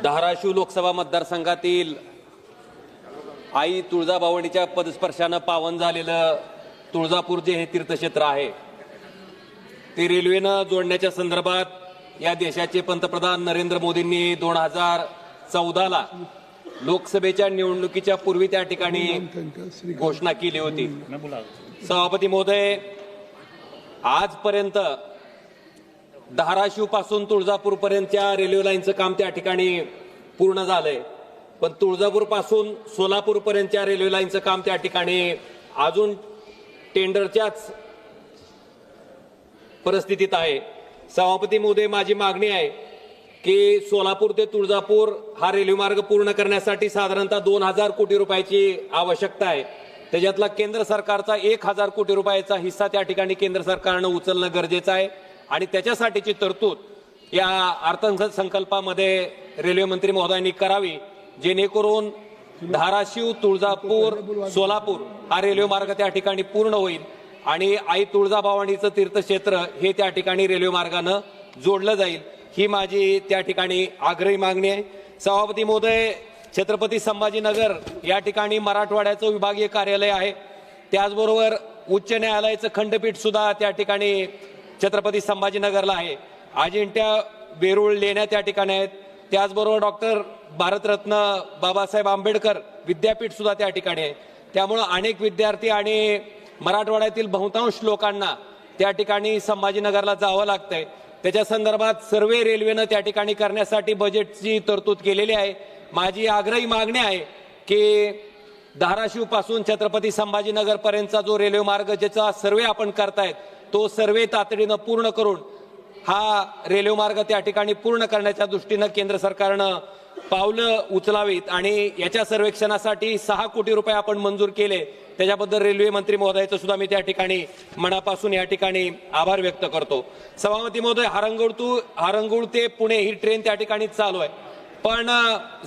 धाराशिव लोकसभा मतदारसंघातील आई तुळजाभवानीच्या पदस्पर्शानं पावन झालेलं तुळजापूर जे हे तीर्थक्षेत्र आहे ते रेल्वेनं जोडण्याच्या संदर्भात या देशाचे पंतप्रधान नरेंद्र मोदींनी 2014ला लोकसभेच्या निवडणुकीच्या पूर्वी त्या ठिकाणी घोषणा केली होती। सभापती महोदय, आजपर्यंत धाराशिव पासून तुळजापूर पर्यंतच्या रेल्वे लाईनचं काम त्या ठिकाणी पूर्ण झालंय, पण तुळजापूर पासून सोलापूर पर्यंतच्या रेल्वे लाईनचं काम त्या ठिकाणी अजून टेंडरच्याच परिस्थितीत आहे। सभापती महोदय, माझी मागणी आहे की सोलापूर ते तुळजापूर हा रेल्वे मार्ग पूर्ण करण्यासाठी साधारणतः 2000 कोटी रुपयाची आवश्यकता आहे। त्याच्यातला केंद्र सरकारचा 1000 कोटी रुपयाचा हिस्सा त्या ठिकाणी केंद्र सरकारनं उचलणं गरजेचं आहे आणि त्याच्यासाठीची तरतूद या अर्थसंकल्पामध्ये रेल्वे मंत्री महोदयांनी करावी, जेणेकरून धाराशिव तुळजापूर सोलापूर हा रेल्वे मार्ग त्या ठिकाणी पूर्ण होईल आणि आई तुळजाभवानीचं तीर्थक्षेत्र हे त्या ठिकाणी रेल्वे मार्गानं जोडलं जाईल, ही माझी त्या ठिकाणी आग्रही मागणी आहे। सभापती महोदय, छत्रपती संभाजीनगर या ठिकाणी मराठवाड्याचं विभागीय कार्यालय आहे, त्याचबरोबर उच्च न्यायालयाचं खंडपीठ सुद्धा त्या ठिकाणी छत्रपती संभाजीनगरला आहे। अजिंठा वेरूळ लेण्या त्या ठिकाणी आहेत, त्याचबरोबर डॉक्टर भारतरत्न बाबासाहेब आंबेडकर विद्यापीठ सुद्धा त्या ठिकाणी आहे। त्यामुळे अनेक विद्यार्थी आणि मराठवाड्यातील बहुतांश लोकांना त्या ठिकाणी संभाजीनगरला जावं लागतंय। त्याच्या संदर्भात सर्वे रेल्वेनं त्या ठिकाणी करण्यासाठी बजेटची तरतूद केलेली आहे। माझी आग्रही मागणी आहे की धाराशिव पासून छत्रपती संभाजीनगर पर्यंतचा जो रेल्वे मार्ग ज्याचा सर्वे आपण करतायत तो सर्वे तातडीनं पूर्ण करून हा रेल्वे मार्ग त्या ठिकाणी पूर्ण करण्याच्या दृष्टीनं केंद्र सरकारनं पावलं उचलावीत आणि याच्या सर्वेक्षणासाठी 6 कोटी रुपये आपण मंजूर केले, त्याच्याबद्दल रेल्वे मंत्री महोदयाचं सुद्धा मी त्या ठिकाणी मनापासून या ठिकाणी आभार व्यक्त करतो। सभापती महोदय, हारंगुळ ते पुणे ही ट्रेन त्या ठिकाणी चालू आहे, पण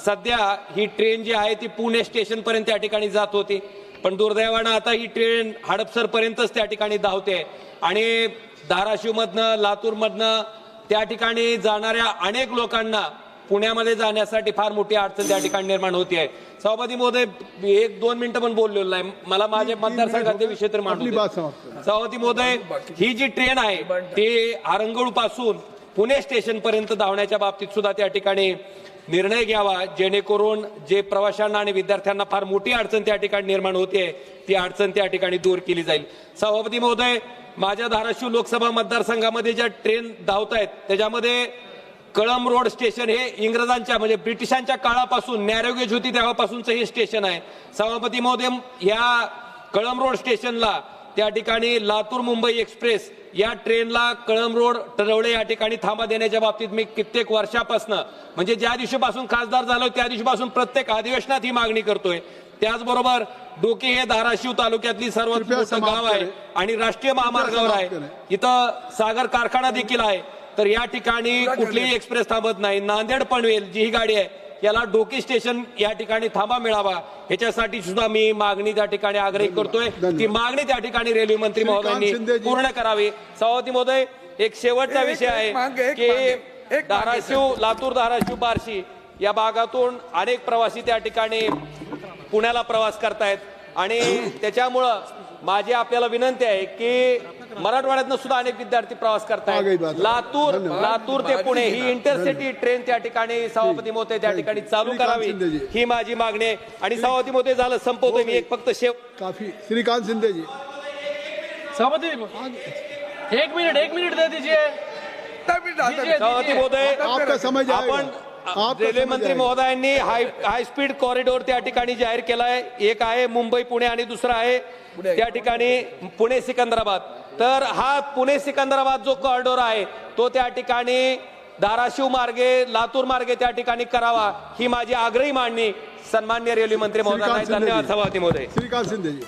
सध्या ही ट्रेन जी आहे ती पुणे स्टेशन पर्यंत त्या ठिकाणी जात होती, पण दुर्दैवानं आता ही ट्रेन हडपसर पर्यंतच त्या ठिकाणी धावते आणि धाराशिव मधनं लातूर मधनं त्या ठिकाणी जाणाऱ्या अनेक लोकांना पुण्यामध्ये जाण्यासाठी फार मोठी अडचण त्या ठिकाणी निर्माण होती आहे। सभापती महोदय, 1-2 मिनिटं पण बोललेलो नाही, मला माझ्या मतदारसंघाचे विषय तर मांडू द्या। सभापती महोदय, ही जी ट्रेन आहे ती हारंगुळ पासून पुणे स्टेशन पर्यंत धावण्याच्या बाबतीत सुद्धा त्या ठिकाणी निर्णय घ्यावा, जेणेकरून जे प्रवाशांना आणि विद्यार्थ्यांना फार मोठी अडचण त्या ठिकाणी निर्माण होते ती अडचण त्या ठिकाणी दूर केली जाईल। सभापती महोदय, माझ्या धाराशिव लोकसभा मतदारसंघामध्ये ज्या ट्रेन धावत आहेत त्याच्यामध्ये कळंब रोड स्टेशन हे इंग्रजांच्या म्हणजे ब्रिटिशांच्या काळापासून नॅरोगेज होती तेव्हापासूनचं हे स्टेशन आहे। सभापती महोदय, या कळंब रोड स्टेशनला त्या ठिकाणी लातूर मुंबई एक्सप्रेस या ट्रेनला कळंब रोड टरवळे या ठिकाणी थांबा देण्याच्या बाबतीत मी कित्येक वर्षापासून म्हणजे ज्या दिवशीपासून खासदार झालो त्या दिवशीपासून प्रत्येक अधिवेशनात ही मागणी करतोय। त्याचबरोबर डोके हे धाराशिव तालुक्यातली सर्वात मोठं गाव आहे आणि राष्ट्रीय महामार्गावर आहे, इथं सागर कारखाना देखील आहे, तर या ठिकाणी कुठलीही एक्सप्रेस थांबत नाही। नांदेड पनवेल जी ही गाडी आहे याला डोकी स्टेशन या ठिकाणी थांबा मिळावा ह्याच्यासाठी सुद्धा मी मागणी त्या ठिकाणी आग्रही करतोय, ती मागणी त्या ठिकाणी रेल्वे मंत्री महोदयांनी पूर्ण करावी। सभापती महोदय, एक शेवटचा विषय आहे की धाराशिव लातूर धाराशिव बार्शी या भागातून अनेक प्रवासी त्या ठिकाणी पुण्याला प्रवास करतायत आणि त्याच्यामुळं माझी आपल्याला विनंती आहे की मराठवाड्यातनं सुद्धा अनेक विद्यार्थी प्रवास करतायत। लातूर ते पुणे ही इंटरसिटी ट्रेन त्या ठिकाणी सभापती महोदय त्या ठिकाणी चालू करावी, ही माझी मागणी आहे। आणि सभापती महोदय झालं संपवतोय मी, एक फक्त काफी श्रीकांत शिंदे जी सभापती एक मिनट दे दीजिए। सभापती महोदय, आपण रेल्वे मंत्री महोदयांनी हाय स्पीड कॉरिडॉर त्या ठिकाणी जाहीर केलाय, एक आहे मुंबई पुणे आणि दुसरा आहे त्या ठिकाणी पुणे सिकंदराबाद, तर हा पुणे सिकंदराबाद जो कॉरिडॉर आहे तो त्या ठिकाणी धाराशिव मार्गे लातूर मार्गे त्या ठिकाणी करावा, ही माझी आग्रही मागणी सन्माननीय रेल्वे मंत्री महोदयांना। धन्यवाद सभापती महोदय। श्रीकांत शिंदे जी।